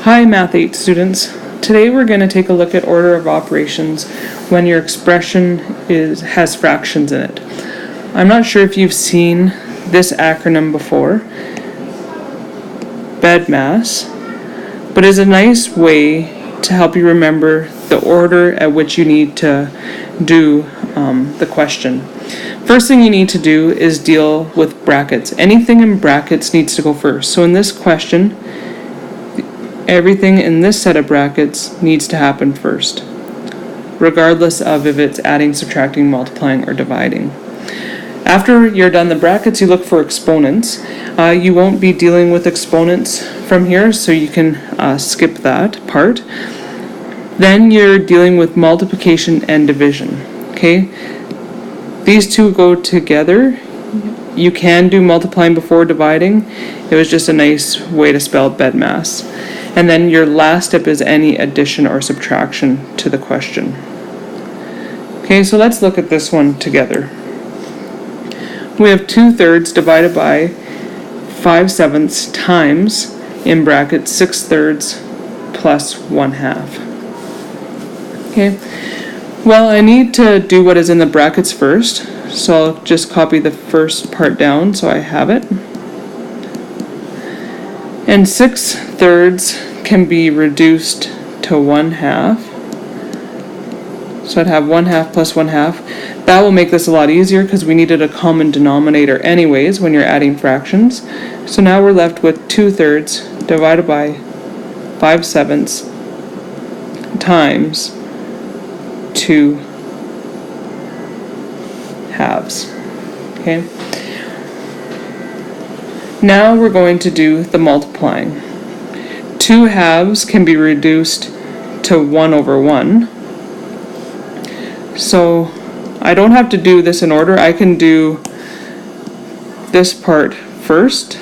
Hi Math 8 students. Today we're going to take a look at order of operations when your expression has fractions in it. I'm not sure if you've seen this acronym before, BEDMAS, but it's a nice way to help you remember the order at which you need to do the question. First thing you need to do is deal with brackets. Anything in brackets needs to go first. So in this question, everything in this set of brackets needs to happen first, regardless of if it's adding, subtracting, multiplying, or dividing. After you're done the brackets, you look for exponents. You won't be dealing with exponents from here, so you can skip that part. Then you're dealing with multiplication and division. Okay, these two go together. You can do multiplying before dividing. It was just a nice way to spell BEDMAS. And then your last step is any addition or subtraction to the question. Okay, so let's look at this one together. We have 2/3 divided by 5/7 times, in brackets, 6/3 plus 1/2. Okay, well, I need to do what is in the brackets first, so I'll just copy the first part down so I have it. And 6/3 can be reduced to 1/2. So I'd have 1/2 plus 1/2. That will make this a lot easier because we needed a common denominator anyways when you're adding fractions. So now we're left with 2/3 divided by 5/7 times 2/2. Okay. Now we're going to do the multiplying. 2/2 can be reduced to 1/1. So I don't have to do this in order. I can do this part first,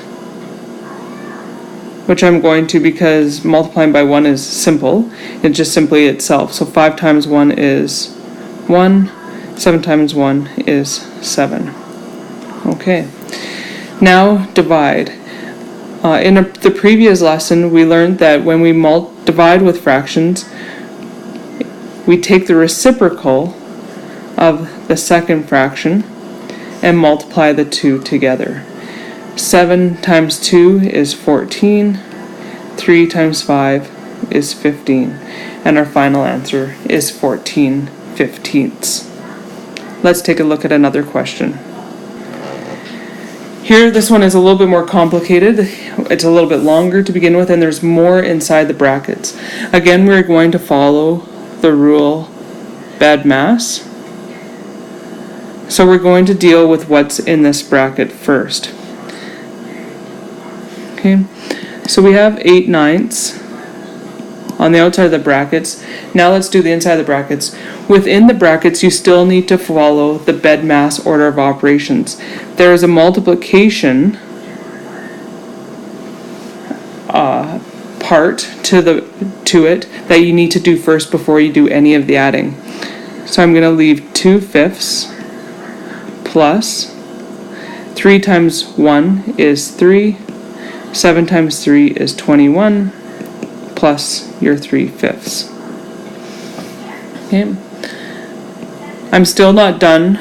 which I'm going to because multiplying by 1 is simple. It's just simply itself. So 5 times 1 is 1. 7 times 1 is 7. Okay. Now divide. In the previous lesson, we learned that when we divide with fractions, we take the reciprocal of the second fraction and multiply the two together. 7 times 2 is 14. 3 times 5 is 15. And our final answer is 14/15. Let's take a look at another question. Here, this one is a little bit more complicated. It's a little bit longer to begin with, and there's more inside the brackets. Again, we're going to follow the rule BEDMAS. So we're going to deal with what's in this bracket first. Okay, so we have 8/9 on the outside of the brackets. Now let's do the inside of the brackets. Within the brackets, you still need to follow the BEDMAS order of operations. There is a multiplication part to it that you need to do first before you do any of the adding. So I'm going to leave 2/5 plus 3 times 1 is 3. 7 times 3 is 21 plus your 3/5. Okay. I'm still not done.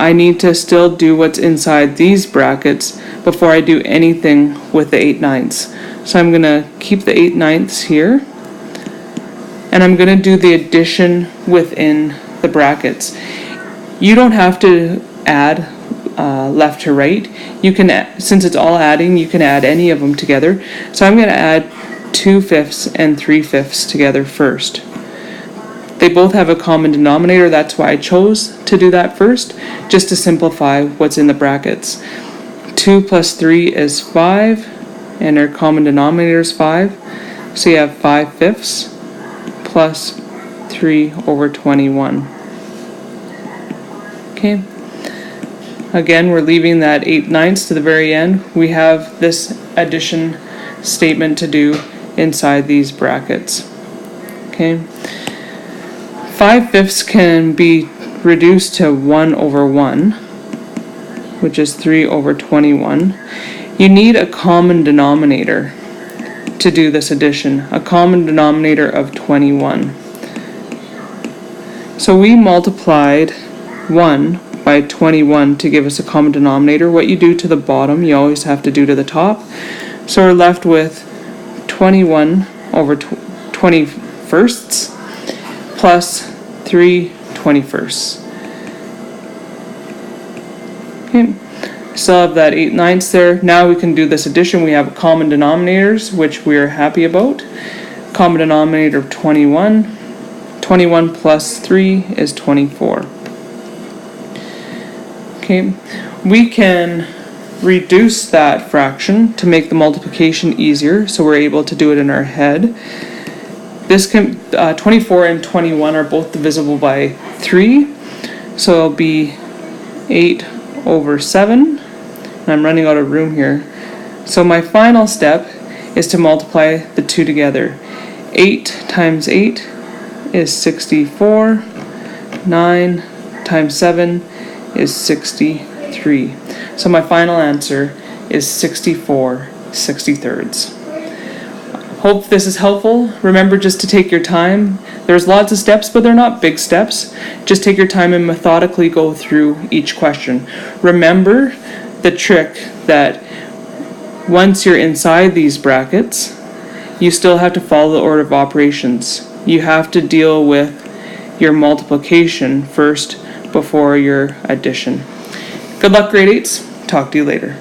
I need to still do what's inside these brackets before I do anything with the 8/9. So I'm going to keep the 8/9 here, and I'm going to do the addition within the brackets. You don't have to add left to right. You can, since it's all adding, you can add any of them together. So I'm going to add 2/5 and 3/5 together first. They both have a common denominator. That's why I chose to do that first, just to simplify what's in the brackets. 2 plus 3 is 5, and our common denominator is 5. So you have 5/5 plus 3/21. Okay. Again, we're leaving that 8/9 to the very end. We have this addition statement to do inside these brackets. Okay. 5/5 can be reduced to 1/1, which is 3/21. You need a common denominator to do this addition, a common denominator of 21. So we multiplied 1 by 21 to give us a common denominator. What you do to the bottom, you always have to do to the top. So we're left with 21 over 20 firsts plus 3 21sts. Okay. Still have that 8/9 there. Now we can do this addition. We have common denominators, which we are happy about. Common denominator of 21. 21 plus 3 is 24. Okay, we can reduce that fraction to make the multiplication easier, so we're able to do it in our head. This can 24 and 21 are both divisible by 3, so it'll be 8 over 7. I'm running out of room here. So my final step is to multiply the two together. 8 times 8 is 64. 9 times 7 is 63. So my final answer is 64/63. Hope this is helpful. Remember just to take your time. There's lots of steps, but they're not big steps. Just take your time and methodically go through each question. Remember the trick that once you're inside these brackets, you still have to follow the order of operations. You have to deal with your multiplication first before your addition. Good luck, grade 8s. Talk to you later.